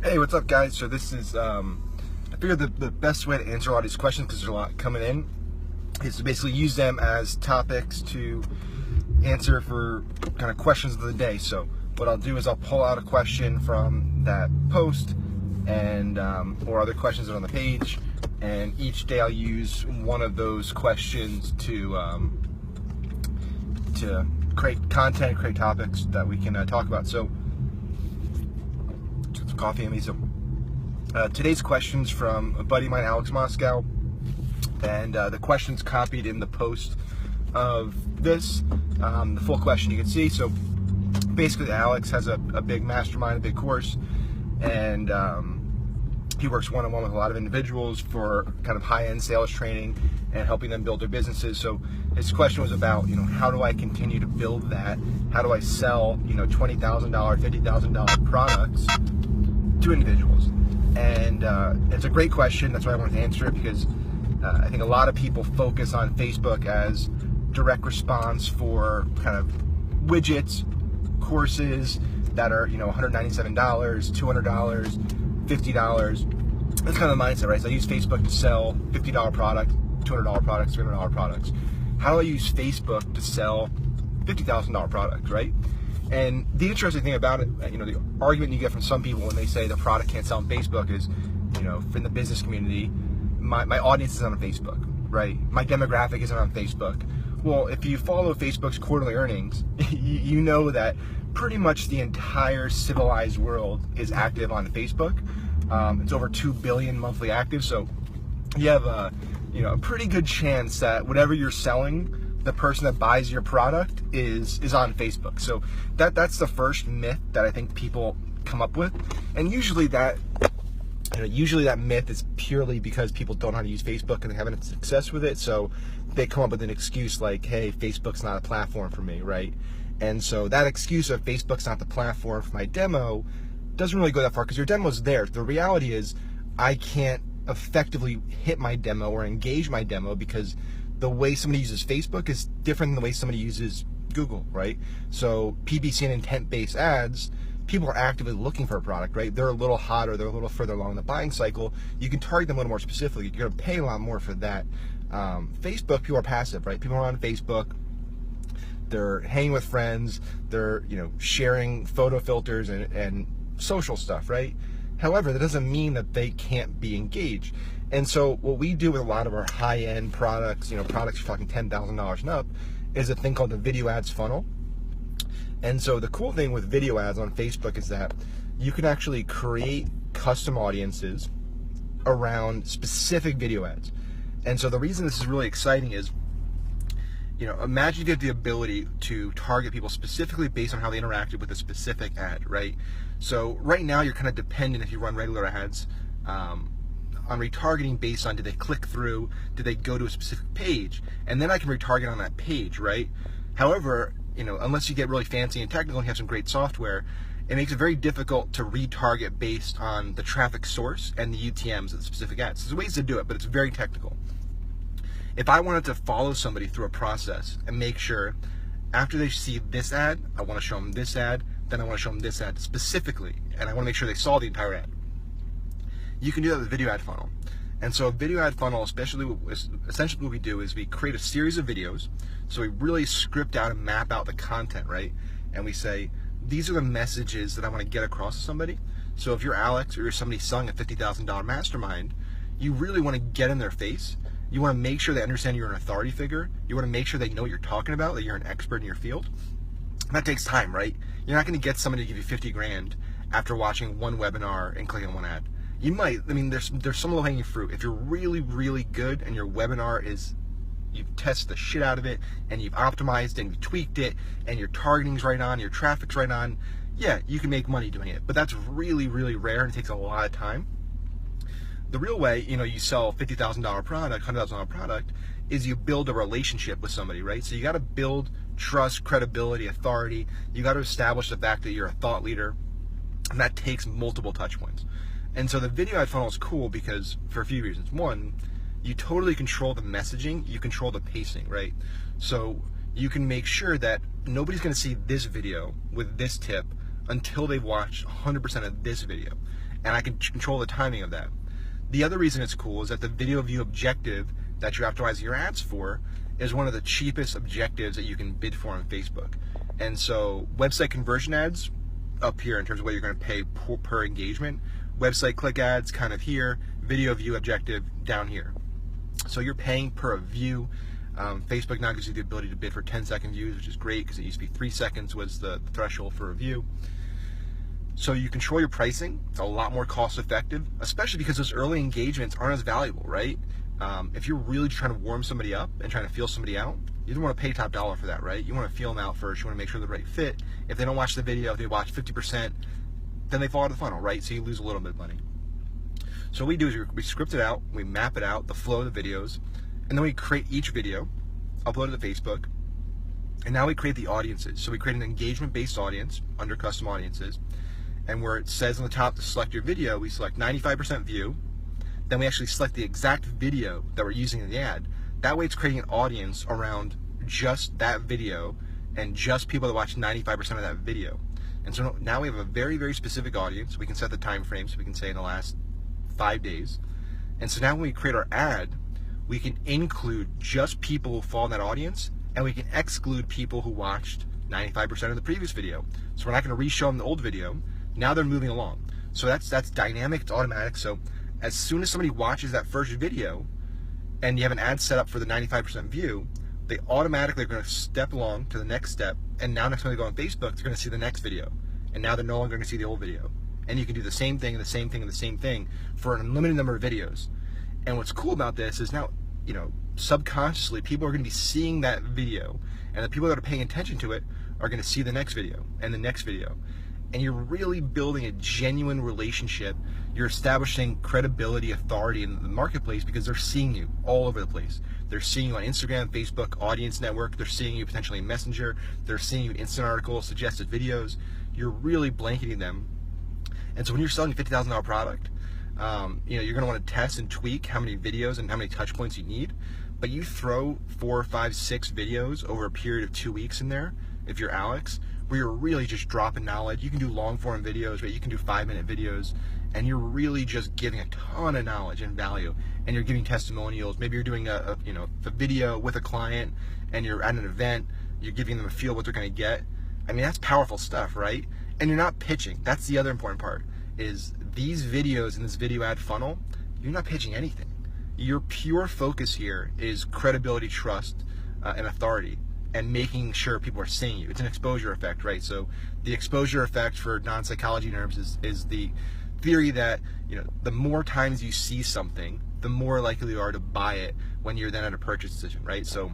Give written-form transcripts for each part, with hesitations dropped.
Hey, what's up, guys? So this is, I figured the best way to answer a lot of these questions, because there's a lot coming in, is to basically use them as topics to answer for kind of questions of the day. So what I'll do is I'll pull out a question from that post and or other questions that are on the page, and each day I'll use one of those questions to create content, create topics that we can talk about. So some coffee in me. So today's question's from a buddy of mine, Alex Moscow, and the question's copied in the post of this. The full question you can see. So basically, Alex has a big mastermind, a big course, and he works one-on-one with a lot of individuals for kind of high-end sales training and helping them build their businesses. So his question was about, how do I continue to build that? How do I sell, $20,000, $50,000 products to individuals? And it's a great question. That's why I wanted to answer it, because I think a lot of people focus on Facebook as direct response for kind of widgets, courses that are, $197, $200, $50. That's kind of the mindset, right? So I use Facebook to sell $50 products, $200 products, $300 products. How do I use Facebook to sell $50,000 products, right? And the interesting thing about it, the argument you get from some people when they say the product can't sell on Facebook is, in the business community, my audience isn't on Facebook, right? My demographic isn't on Facebook. Well, if you follow Facebook's quarterly earnings, you know that pretty much the entire civilized world is active on Facebook. It's over 2 billion monthly active, so you have a pretty good chance that whatever you're selling, the person that buys your product is on Facebook. So that's the first myth that I think people come up with, and usually that myth is purely because people don't know how to use Facebook and they haven't had success with it. So they come up with an excuse like, "Hey, Facebook's not a platform for me," right? And so that excuse of Facebook's not the platform for my demo doesn't really go that far, because your demo's there. The reality is, I can't effectively hit my demo or engage my demo because the way somebody uses Facebook is different than the way somebody uses Google, right? So PPC and intent-based ads, people are actively looking for a product, right? They're a little hotter, they're a little further along the buying cycle. You can target them a little more specifically. You're gonna pay a lot more for that. Facebook, people are passive, right? People are on Facebook, they're hanging with friends, they're sharing photo filters and social stuff, right? However, that doesn't mean that they can't be engaged. And so what we do with a lot of our high-end products, products you're talking $10,000 and up, is a thing called the video ads funnel. And so the cool thing with video ads on Facebook is that you can actually create custom audiences around specific video ads. And so the reason this is really exciting is, imagine you get the ability to target people specifically based on how they interacted with a specific ad, right? So right now you're kind of dependent, if you run regular ads, on retargeting based on, did they click through, did they go to a specific page, and then I can retarget on that page, right? However, unless you get really fancy and technical and have some great software, it makes it very difficult to retarget based on the traffic source and the UTMs of the specific ads. There's ways to do it, but it's very technical. If I wanted to follow somebody through a process and make sure after they see this ad, I want to show them this ad, then I want to show them this ad specifically, and I want to make sure they saw the entire ad. You can do that with a video ad funnel. And so a video ad funnel, essentially what we do is we create a series of videos. So we really script out and map out the content, right? And we say, these are the messages that I want to get across to somebody. So if you're Alex or you're somebody selling a $50,000 mastermind, you really want to get in their face. You want to make sure they understand you're an authority figure. You want to make sure they know what you're talking about, that you're an expert in your field. And that takes time, right? You're not going to get somebody to give you 50 grand after watching one webinar and clicking on one ad. You might, there's some low-hanging fruit. If you're really, really good and your webinar is, you've tested the shit out of it and you've optimized and you've tweaked it and your targeting's right on, your traffic's right on, yeah, you can make money doing it. But that's really, really rare and it takes a lot of time. The real way, you sell $50,000 product, $100,000 product, is you build a relationship with somebody, right? So you got to build trust, credibility, authority. You got to establish the fact that you're a thought leader, and that takes multiple touch points. And so the video ad funnel is cool because, for a few reasons. One, you totally control the messaging, you control the pacing, right? So you can make sure that nobody's going to see this video with this tip until they've watched 100% of this video. and I can control the timing of that. The other reason it's cool is that the video view objective that you're optimizing your ads for is one of the cheapest objectives that you can bid for on Facebook. And so website conversion ads up here in terms of what you're going to pay per engagement, website click ads kind of here, video view objective down here. So you're paying per view. Facebook now gives you the ability to bid for 10-second views, which is great because it used to be 3 seconds was the threshold for a view. So you control your pricing. It's a lot more cost effective, especially because those early engagements aren't as valuable, right? If you're really trying to warm somebody up and trying to feel somebody out, you don't want to pay top dollar for that, right? You want to feel them out first. You want to make sure they're the right fit. If they don't watch the video, if they watch 50%, then they fall out of the funnel, right? So you lose a little bit of money. So what we do is we script it out, we map it out, the flow of the videos, and then we create each video, upload it to Facebook, and now we create the audiences. So we create an engagement-based audience under custom audiences, and where it says on the top to select your video, we select 95% view, then we actually select the exact video that we're using in the ad. That way it's creating an audience around just that video and just people that watch 95% of that video. And so now we have a very, very specific audience. We can set the time frame, so we can say in the last 5 days. And so now when we create our ad, we can include just people who fall in that audience, and we can exclude people who watched 95% of the previous video. So we're not going to re-show them the old video. Now they're moving along. So that's dynamic, it's automatic. So as soon as somebody watches that first video and you have an ad set up for the 95% view, they automatically are going to step along to the next step, and now next time they go on Facebook, they're going to see the next video, and now they're no longer going to see the old video. And you can do the same thing and the same thing and the same thing for an unlimited number of videos. And what's cool about this is now, you know, subconsciously people are going to be seeing that video, and the people that are paying attention to it are going to see the next video and the next video. And you're really building a genuine relationship. You're establishing credibility, authority in the marketplace because they're seeing you all over the place. They're seeing you on Instagram, Facebook, Audience Network. They're seeing you potentially in Messenger. They're seeing you in Instant Articles, suggested videos. You're really blanketing them. And so when you're selling a $50,000 product, you know, you're going to want to test and tweak how many videos and how many touch points you need. But you throw 4, 5, 6 videos over a period of 2 weeks in there, if you're Alex, where you're really just dropping knowledge. You can do long form videos, right? You can do 5-minute videos, and you're really just giving a ton of knowledge and value, and you're giving testimonials. Maybe you're doing a video with a client, and you're at an event, you're giving them a feel what they're going to get. I mean, that's powerful stuff, right? And you're not pitching. That's the other important part, is these videos in this video ad funnel, you're not pitching anything. Your pure focus here is credibility, trust, and authority, and making sure people are seeing you. It's an exposure effect, right? So the exposure effect for non-psychology nerds is the theory that, you know, the more times you see something, the more likely you are to buy it when you're then at a purchase decision, right? So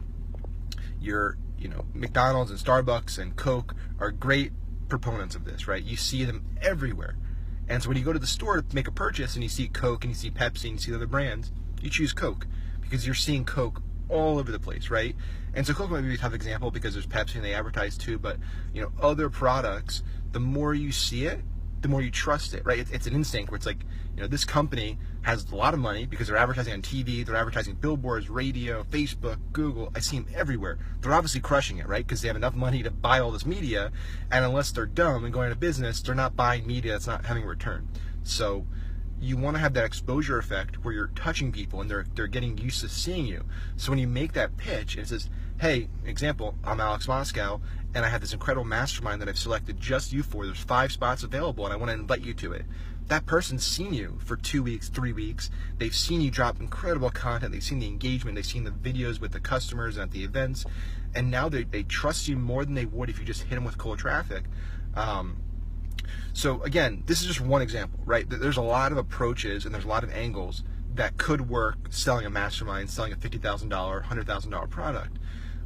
McDonald's and Starbucks and Coke are great proponents of this, right? You see them everywhere. And so when you go to the store to make a purchase and you see Coke and you see Pepsi and you see other brands, you choose Coke because you're seeing Coke all over the place, right? And so Coke might be a tough example because there's Pepsi and they advertise too, but you know, other products, the more you see it, the more you trust it, right? It's an instinct where it's like, you know, this company has a lot of money because they're advertising on TV, they're advertising billboards, radio, Facebook, Google. I see them everywhere. They're obviously crushing it, right? Because they have enough money to buy all this media, and unless they're dumb and going out of business, they're not buying media that's not having a return. So you want to have that exposure effect where you're touching people and they're getting used to seeing you. So when you make that pitch and it says, hey, example, I'm Alex Moscow and I have this incredible mastermind that I've selected just you for. There's 5 spots available and I want to invite you to it. That person's seen you for 2 weeks, 3 weeks. They've seen you drop incredible content. They've seen the engagement. They've seen the videos with the customers and at the events. And now they trust you more than they would if you just hit them with cold traffic. So again, this is just one example, right? There's a lot of approaches and there's a lot of angles that could work selling a mastermind, selling a $50,000, $100,000 product.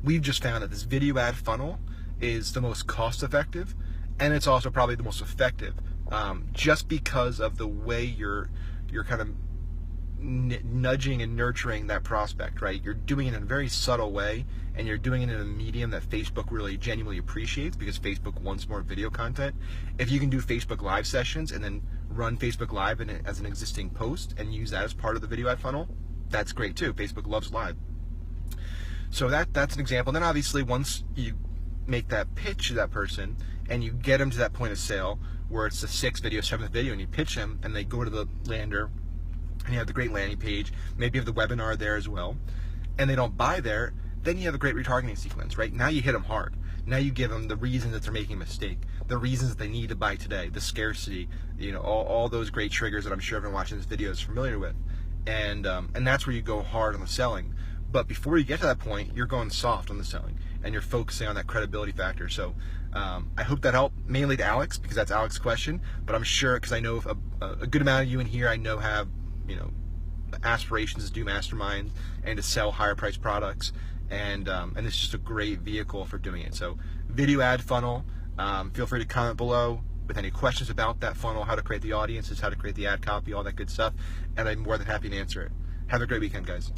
We've just found that this video ad funnel is the most cost effective, and it's also probably the most effective, just because of the way you're kind of nudging and nurturing that prospect, right? You're doing it in a very subtle way, and you're doing it in a medium that Facebook really genuinely appreciates because Facebook wants more video content. If you can do Facebook Live sessions and then run Facebook Live as an existing post and use that as part of the video ad funnel, that's great too. Facebook loves live. So that's an example. And then obviously once you make that pitch to that person and you get them to that point of sale where it's the 6th video, 7th video, and you pitch them, and they go to the lander, and you have the great landing page, maybe you have the webinar there as well, and they don't buy there, then you have a great retargeting sequence, right? Now you hit them hard. Now you give them the reasons that they're making a mistake, the reasons that they need to buy today, the scarcity, all those great triggers that I'm sure everyone watching this video is familiar with. And that's where you go hard on the selling. But before you get to that point, you're going soft on the selling, and you're focusing on that credibility factor. So I hope that helped, mainly to Alex, because that's Alex's question. But I'm sure, because I know a good amount of you in here, I know have aspirations to do masterminds and to sell higher priced products. And it's just a great vehicle for doing it. So video ad funnel, feel free to comment below with any questions about that funnel, how to create the audiences, how to create the ad copy, all that good stuff, and I'm more than happy to answer it. Have a great weekend, guys.